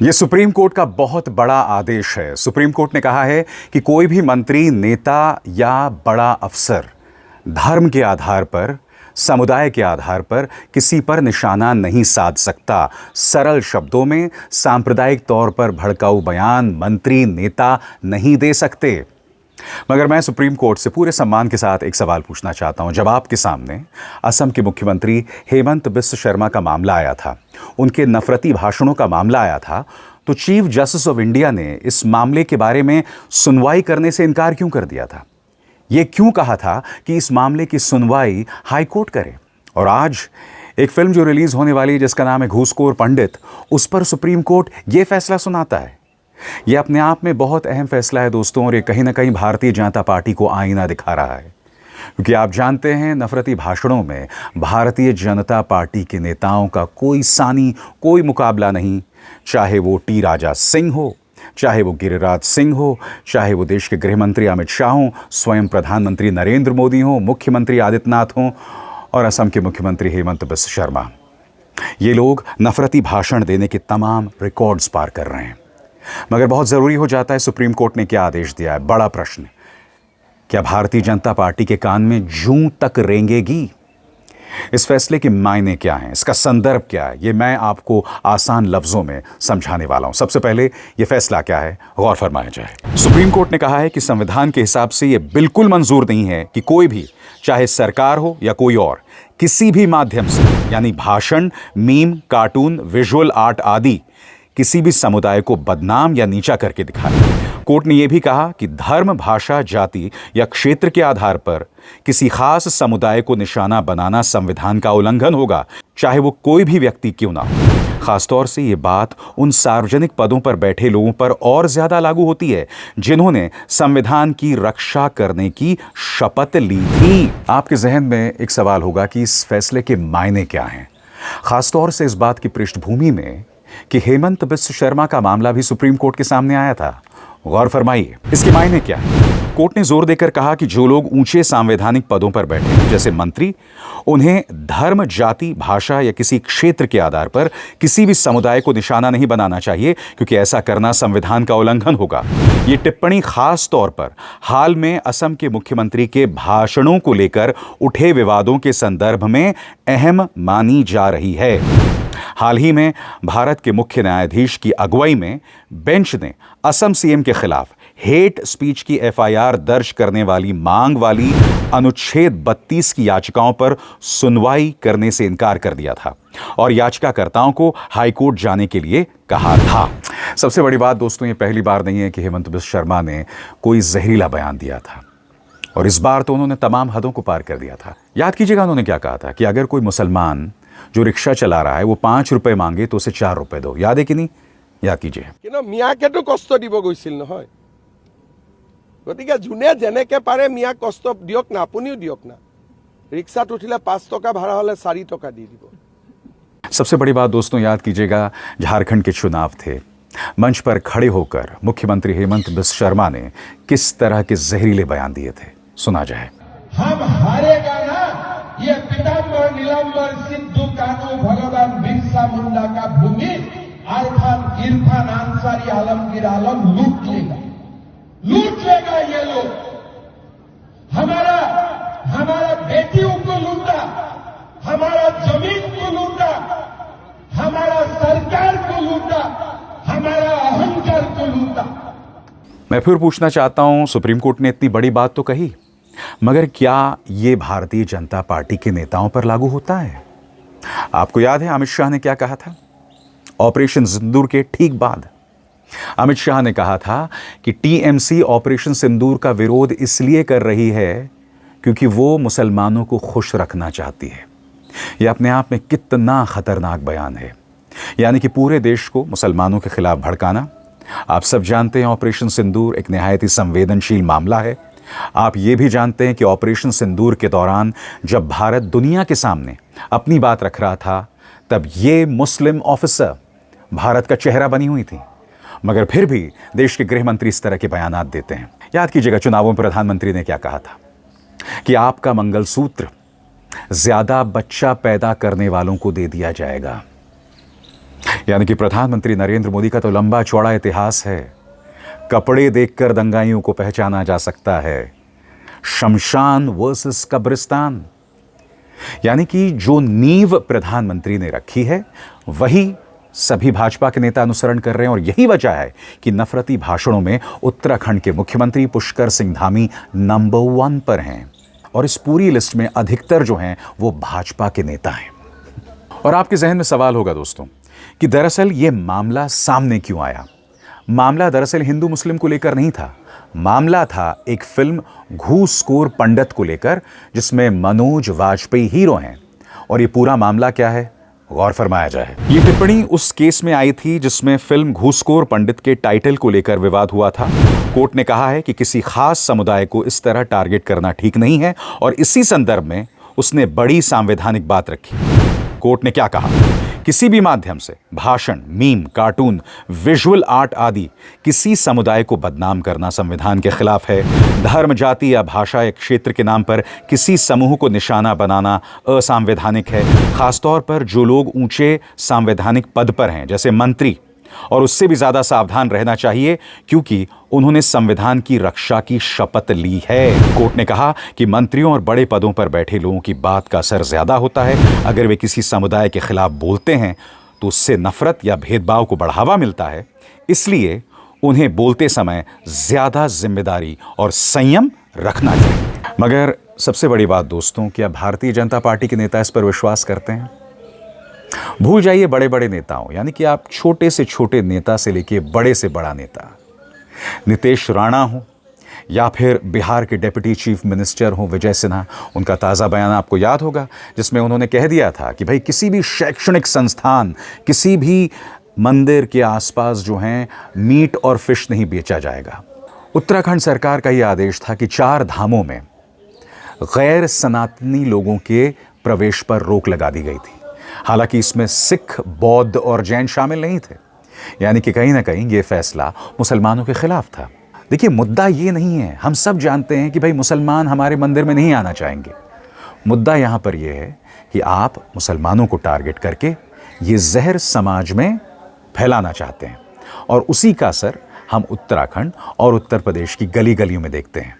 ये supreme court का बहुत बड़ा आदेश है। सुप्रीम कोर्ट ने कहा है कि कोई भी मंत्री, नेता या बड़ा अफसर धर्म के आधार पर, समुदाय के आधार पर किसी पर निशाना नहीं साध सकता। सरल शब्दों में, सांप्रदायिक तौर पर भड़काऊ बयान मंत्री, नेता नहीं दे सकते। मगर मैं सुप्रीम कोर्ट से पूरे सम्मान के साथ एक सवाल पूछना चाहता हूं। जब आपके सामने असम के मुख्यमंत्री हेमंत बिस्व शर्मा का मामला आया था, उनके नफरती भाषणों का मामला आया था, तो चीफ जस्टिस ऑफ इंडिया ने इस मामले के बारे में सुनवाई करने से इनकार क्यों कर दिया था? यह क्यों कहा था कि इस मामले की सुनवाई हाई कोर्ट करे? और आज एक फिल्म जो रिलीज होने वाली है जिसका नाम है घूसखोर पंडित, उस पर सुप्रीम कोर्ट यह फैसला सुनाता है। यह अपने आप में बहुत अहम फैसला है दोस्तों, और ये कहीं ना कहीं भारतीय जनता पार्टी को आईना दिखा रहा है। क्योंकि आप जानते हैं, नफरती भाषणों में भारतीय जनता पार्टी के नेताओं का कोई सानी, कोई मुकाबला नहीं। चाहे वो टी राजा सिंह हो, चाहे वो गिरिराज सिंह हो, चाहे वो देश के गृह मंत्री अमित शाह हो, स्वयं प्रधानमंत्री नरेंद्र मोदी हो, मुख्यमंत्री आदित्यनाथ हो, और असम के मुख्यमंत्री हेमंत बिस्व शर्मा। ये लोग नफरती भाषण देने के तमाम रिकॉर्ड्स पार कर रहे हैं। मगर बहुत ज़रूरी हो जाता है, सुप्रीम कोर्ट ने क्या आदेश दिया है? बड़ा प्रश्न। क्या भारतीय जनता पार्टी के कान में जूं तक रेंगेगी? इस फैसले के मायने क्या हैं? इसका संदर्भ क्या है? ये मैं आपको आसान लफ्ज़ों में समझाने वाला हूं। सबसे पहले ये फैसला क्या है, गौर फरमाया जाए। सुप्रीम कोर्ट ने कहा है कि संविधान के हिसाब से ये बिल्कुल मंजूर नहीं है कि कोई भी, चाहे सरकार हो या कोई और, किसी भी माध्यम से, यानी भाषण, मीम, कार्टून, विजुअल आर्ट आदि, किसी भी समुदाय को बदनाम या नीचा करके दिखाए। कोर्ट ने यह भी कहा कि धर्म, भाषा, जाति या क्षेत्र के आधार पर किसी खास समुदाय को निशाना बनाना संविधान का उल्लंघन होगा, चाहे वो कोई भी व्यक्ति क्यों ना हो। खासतौर से ये बात उन सार्वजनिक पदों पर बैठे लोगों पर और ज्यादा लागू होती है जिन्होंने संविधान की रक्षा करने की शपथ ली थी। आपके जहन में एक सवाल होगा कि इस फैसले के मायने क्या हैं, खासतौर से इस बात की पृष्ठभूमि में कि हेमंत बिस्व शर्मा का मामला भी सुप्रीम कोर्ट के सामने आया था। गौर फरमाइए, इसके मायने क्या है? कोर्ट ने जोर देकर कहा कि जो लोग ऊंचे संवैधानिक पदों पर बैठे हैं, जैसे मंत्री, उन्हें धर्म, जाति, भाषा या किसी क्षेत्र के आधार पर किसी भी समुदाय को निशाना नहीं बनाना चाहिए, क्योंकि ऐसा करना संविधान का उल्लंघन होगा। ये टिप्पणी खास तौर पर हाल में असम के मुख्यमंत्री के भाषणों को लेकर उठे विवादों के संदर्भ में अहम मानी जा रही है। हाल ही में भारत के मुख्य न्यायाधीश की अगुवाई में बेंच ने असम सीएम के खिलाफ हेट स्पीच की एफआईआर दर्ज करने वाली मांग वाली अनुच्छेद 32 की याचिकाओं पर सुनवाई करने से इनकार कर दिया था और याचिकाकर्ताओं को हाईकोर्ट जाने के लिए कहा था। सबसे बड़ी बात दोस्तों, ये पहली बार नहीं है कि हेमंत बिस्व शर्मा ने कोई जहरीला बयान दिया था, और इस बार तो उन्होंने तमाम हदों को पार कर दिया था। याद कीजिएगा उन्होंने क्या कहा था कि अगर कोई मुसलमान जो रिक्शा चला रहा है वो 5 रुपए मांगे तो उसे 4 रुपए दो। याद है कि नहीं? याद कीजिए। মিয়াকেতো কষ্ট দিব গৈছিল নহয়, গতিকে যোনে যেনেকে পাৰে মিয়াক কষ্ট দিয়ক না, আপুনিও দিয়ক না। ৰিক্সাত উঠিলে 5 টকা ভাড়া হলে 4 টকা দি দিব। सबसे बड़ी बात दोस्तों, याद कीजिएगा, झारखंड के चुनाव थे। मंच पर खड़े होकर मुख्यमंत्री हेमंत बिस्व शर्मा ने किस तरह के जहरीले बयान दिए थे, सुना जाए। हम हारेगा ना, ये पीताम्बर नीलांबर सिद्धू कानू भगवान बिरसा मुंडा का भूमि इरफान अंसारी आलमगीर आलम लूट लेगा ये लोग। हमारा बेटियों को लूटा, हमारा जमीन को लूटा, हमारा सरकार को लूटा, हमारा अहंकार को लूटा। मैं फिर पूछना चाहता हूं, सुप्रीम कोर्ट ने इतनी बड़ी बात तो कही, मगर क्या ये भारतीय जनता पार्टी के नेताओं पर लागू होता है? आपको याद है अमित शाह ने क्या कहा था? ऑपरेशन सिंदूर के ठीक बाद अमित शाह ने कहा था कि टीएमसी ऑपरेशन सिंदूर का विरोध इसलिए कर रही है क्योंकि वो मुसलमानों को खुश रखना चाहती है। यह अपने आप में कितना खतरनाक बयान है, यानी कि पूरे देश को मुसलमानों के खिलाफ भड़काना। आप सब जानते हैं ऑपरेशन सिंदूर एक निहायत ही संवेदनशील मामला है। आप ये भी जानते हैं कि ऑपरेशन सिंदूर के दौरान जब भारत दुनिया के सामने अपनी बात रख रहा था, तब ये मुस्लिम ऑफिसर भारत का चेहरा बनी हुई थी। मगर फिर भी देश के गृह मंत्री इस तरह के बयानात देते हैं। याद कीजिएगा, चुनावों में प्रधानमंत्री ने क्या कहा था कि आपका मंगलसूत्र ज्यादा बच्चा पैदा करने वालों को दे दिया जाएगा। यानी कि प्रधानमंत्री नरेंद्र मोदी का तो लंबा चौड़ा इतिहास है। कपड़े देखकर दंगाइयों को पहचाना जा सकता है। शमशान वर्सेस कब्रिस्तान, यानी कि जो नींव प्रधानमंत्री ने रखी है वही सभी भाजपा के नेता अनुसरण कर रहे हैं। और यही वजह है कि नफरती भाषणों में उत्तराखंड के मुख्यमंत्री पुष्कर सिंह धामी नंबर 1 पर हैं। और इस पूरी लिस्ट में अधिकतर जो हैं वो भाजपा के नेता हैं। और आपके जहन में सवाल होगा दोस्तों कि दरअसल ये मामला सामने क्यों आया। मामला दरअसल हिंदू मुस्लिम को लेकर नहीं था। मामला था एक फिल्म घूसखोर पंडित को लेकर, जिसमें मनोज वाजपेयी हीरो हैं। और ये पूरा मामला क्या है, गौर फरमाया जाए। ये टिप्पणी उस केस में आई थी जिसमें फिल्म घूसखोर पंडित के टाइटल को लेकर विवाद हुआ था। कोर्ट ने कहा है कि किसी खास समुदाय को इस तरह टारगेट करना ठीक नहीं है और इसी संदर्भ में उसने बड़ी संवैधानिक बात रखी। कोर्ट ने क्या कहा, किसी भी माध्यम से भाषण, मीम, कार्टून, विजुअल आर्ट आदि किसी समुदाय को बदनाम करना संविधान के खिलाफ है। धर्म, जाति या भाषा या क्षेत्र के नाम पर किसी समूह को निशाना बनाना असंवैधानिक है। खासतौर पर जो लोग ऊंचे संवैधानिक पद पर हैं, जैसे मंत्री, और उससे भी ज्यादा सावधान रहना चाहिए क्योंकि उन्होंने संविधान की रक्षा की शपथ ली है। कोर्ट ने कहा कि मंत्रियों और बड़े पदों पर बैठे लोगों की बात का असर ज्यादा होता है। अगर वे किसी समुदाय के खिलाफ बोलते हैं तो उससे नफरत या भेदभाव को बढ़ावा मिलता है। इसलिए उन्हें बोलते समय ज्यादा जिम्मेदारी और संयम रखना चाहिए। मगर सबसे बड़ी बात दोस्तों, क्या भारतीय जनता पार्टी के नेता इस पर विश्वास करते हैं? भूल जाइए बड़े बड़े नेताओं, यानी कि आप छोटे से छोटे नेता से लेके बड़े से बड़ा नेता, नीतीश राणा हो या फिर बिहार के डिप्टी चीफ मिनिस्टर हो विजय सिन्हा, उनका ताज़ा बयान आपको याद होगा जिसमें उन्होंने कह दिया था कि भाई किसी भी शैक्षणिक संस्थान, किसी भी मंदिर के आसपास जो हैं मीट और फिश नहीं बेचा जाएगा। उत्तराखंड सरकार का यह आदेश था कि 4 धामों में गैर सनातनी लोगों के प्रवेश पर रोक लगा दी गई थी। हालांकि इसमें सिख, बौद्ध और जैन शामिल नहीं थे, यानी कि कहीं ना कहीं ये फैसला मुसलमानों के खिलाफ था। देखिए, मुद्दा ये नहीं है, हम सब जानते हैं कि भाई मुसलमान हमारे मंदिर में नहीं आना चाहेंगे। मुद्दा यहाँ पर यह है कि आप मुसलमानों को टारगेट करके ये जहर समाज में फैलाना चाहते हैं और उसी का असर हम उत्तराखंड और उत्तर प्रदेश की गली गलियों में देखते हैं।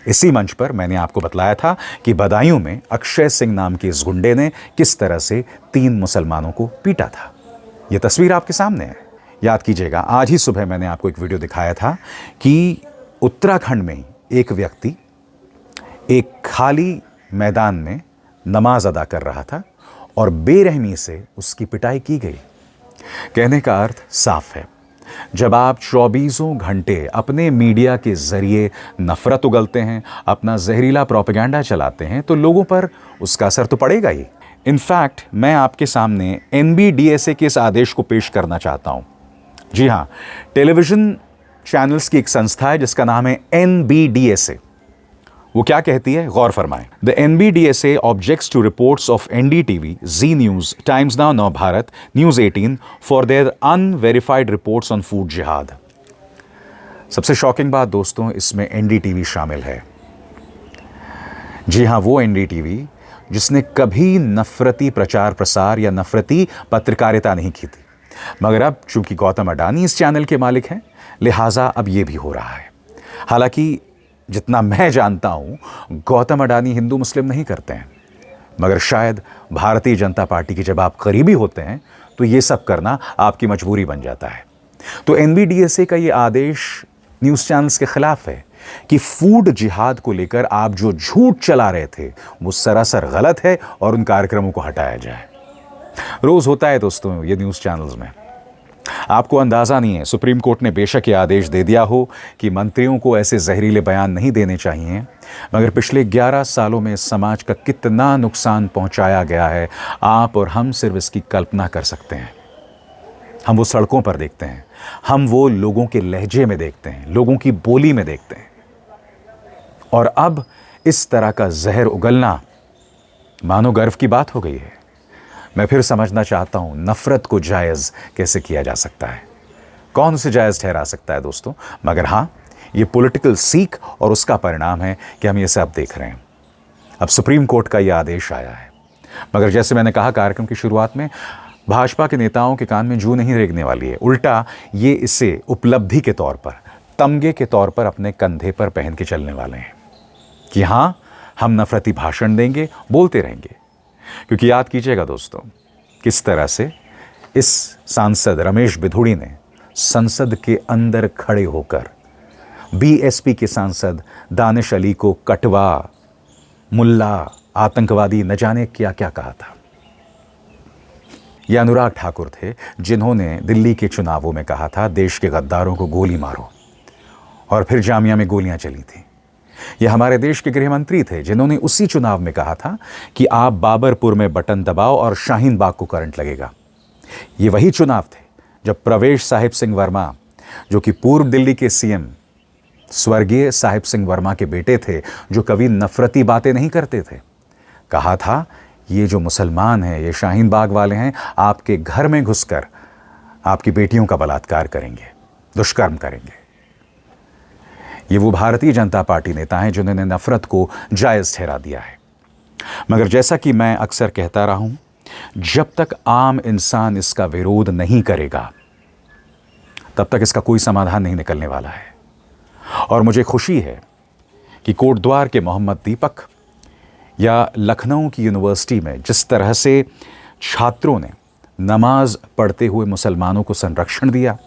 इसी मंच पर मैंने आपको बतलाया था कि बदायूं में अक्षय सिंह नाम के इस गुंडे ने किस तरह से 3 मुसलमानों को पीटा था। यह तस्वीर आपके सामने है। याद कीजिएगा, आज ही सुबह मैंने आपको एक वीडियो दिखाया था कि उत्तराखंड में एक व्यक्ति एक खाली मैदान में नमाज अदा कर रहा था और बेरहमी से उसकी पिटाई की गई। कहने का अर्थ साफ है, जब आप 24 घंटे अपने मीडिया के जरिए नफरत उगलते हैं, अपना जहरीला प्रोपेगेंडा चलाते हैं, तो लोगों पर उसका असर तो पड़ेगा ही। इनफैक्ट मैं आपके सामने NBDSA के इस आदेश को पेश करना चाहता हूं। जी हां, टेलीविजन चैनल्स की एक संस्था है जिसका नाम है NBDSA। वो क्या कहती है, गौर फरमाएं। The NBDSA objects to reports of NDTV, Zee news, times now Nav Bharat, news 18 for their unverified reports on food जिहाद। सबसे शॉकिंग बात दोस्तों, इसमें NDTV शामिल है। जी हां, वो NDTV जिसने कभी नफरती प्रचार प्रसार या नफरती पत्रकारिता नहीं की थी। मगर अब चूंकि गौतम अडानी इस चैनल के मालिक हैं, लिहाजा अब ये भी हो रहा है। हालांकि जितना मैं जानता हूं, गौतम अडानी हिंदू मुस्लिम नहीं करते हैं, मगर शायद भारतीय जनता पार्टी के जब आप करीबी होते हैं तो ये सब करना आपकी मजबूरी बन जाता है। तो NBDSA का ये आदेश न्यूज़ चैनल्स के खिलाफ है कि फूड जिहाद को लेकर आप जो झूठ चला रहे थे वो सरासर गलत है और उन कार्यक्रमों को हटाया जाए। रोज होता है दोस्तों ये न्यूज़ चैनल्स में। आपको अंदाज़ा नहीं है, सुप्रीम कोर्ट ने बेशक ये आदेश दे दिया हो कि मंत्रियों को ऐसे जहरीले बयान नहीं देने चाहिए, मगर पिछले 11 सालों में समाज का कितना नुकसान पहुंचाया गया है, आप और हम सिर्फ इसकी कल्पना कर सकते हैं। हम वो सड़कों पर देखते हैं, हम वो लोगों के लहजे में देखते हैं, लोगों की बोली में देखते हैं। और अब इस तरह का जहर उगलना मानो गर्व की बात हो गई है। मैं फिर समझना चाहता हूं, नफरत को जायज़ कैसे किया जा सकता है, कौन उसे जायज़ ठहरा सकता है दोस्तों। मगर हां, ये पॉलिटिकल सीख और उसका परिणाम है कि हम ये सब देख रहे हैं। अब सुप्रीम कोर्ट का ये आदेश आया है, मगर जैसे मैंने कहा कार्यक्रम की शुरुआत में, भाजपा के नेताओं के कान में जूं नहीं रेंगने वाली है। उल्टा ये इसे उपलब्धि के तौर पर, तमगे के तौर पर अपने कंधे पर पहन के चलने वाले हैं कि हां, हम नफरती भाषण देंगे, बोलते रहेंगे। क्योंकि याद कीजिएगा दोस्तों, किस तरह से इस सांसद रमेश बिधूड़ी ने संसद के अंदर खड़े होकर बीएसपी के सांसद दानिश अली को कटवा, मुल्ला, आतंकवादी, न जाने क्या क्या कहा था। यह अनुराग ठाकुर थे जिन्होंने दिल्ली के चुनावों में कहा था देश के गद्दारों को गोली मारो, और फिर जामिया में गोलियां चली थी। यह हमारे देश के गृह मंत्री थे जिन्होंने उसी चुनाव में कहा था कि आप बाबरपुर में बटन दबाओ और शाहीन बाग को करंट लगेगा। ये वही चुनाव थे जब प्रवेश साहिब सिंह वर्मा, जो कि पूर्व दिल्ली के सीएम स्वर्गीय साहिब सिंह वर्मा के बेटे थे, जो कभी नफरती बातें नहीं करते थे, कहा था ये जो मुसलमान हैं, ये शाहीन बाग वाले हैं, आपके घर में घुसकर आपकी बेटियों का बलात्कार करेंगे, दुष्कर्म करेंगे। ये वो भारतीय जनता पार्टी नेता हैं जिन्होंने नफरत को जायज ठहरा दिया है। मगर जैसा कि मैं अक्सर कहता रहा हूं, जब तक आम इंसान इसका विरोध नहीं करेगा तब तक इसका कोई समाधान नहीं निकलने वाला है। और मुझे खुशी है कि कोटद्वार के मोहम्मद दीपक या लखनऊ की यूनिवर्सिटी में जिस तरह से छात्रों ने नमाज पढ़ते हुए मुसलमानों को संरक्षण दिया,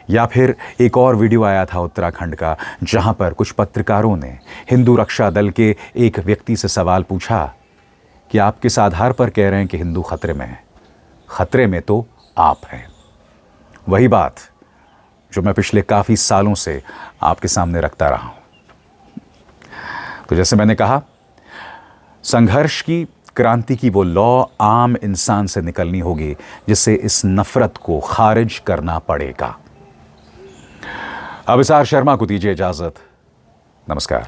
या फिर एक और वीडियो आया था उत्तराखंड का जहां पर कुछ पत्रकारों ने हिंदू रक्षा दल के एक व्यक्ति से सवाल पूछा कि आप किस आधार पर कह रहे हैं कि हिंदू खतरे में है? खतरे में तो आप हैं। वही बात जो मैं पिछले काफ़ी सालों से आपके सामने रखता रहा हूं। तो जैसे मैंने कहा, संघर्ष की, क्रांति की वो लौ आम इंसान से निकलनी होगी जिससे इस नफरत को खारिज करना पड़ेगा। अभिसार शर्मा को दीजिए इजाजत। नमस्कार।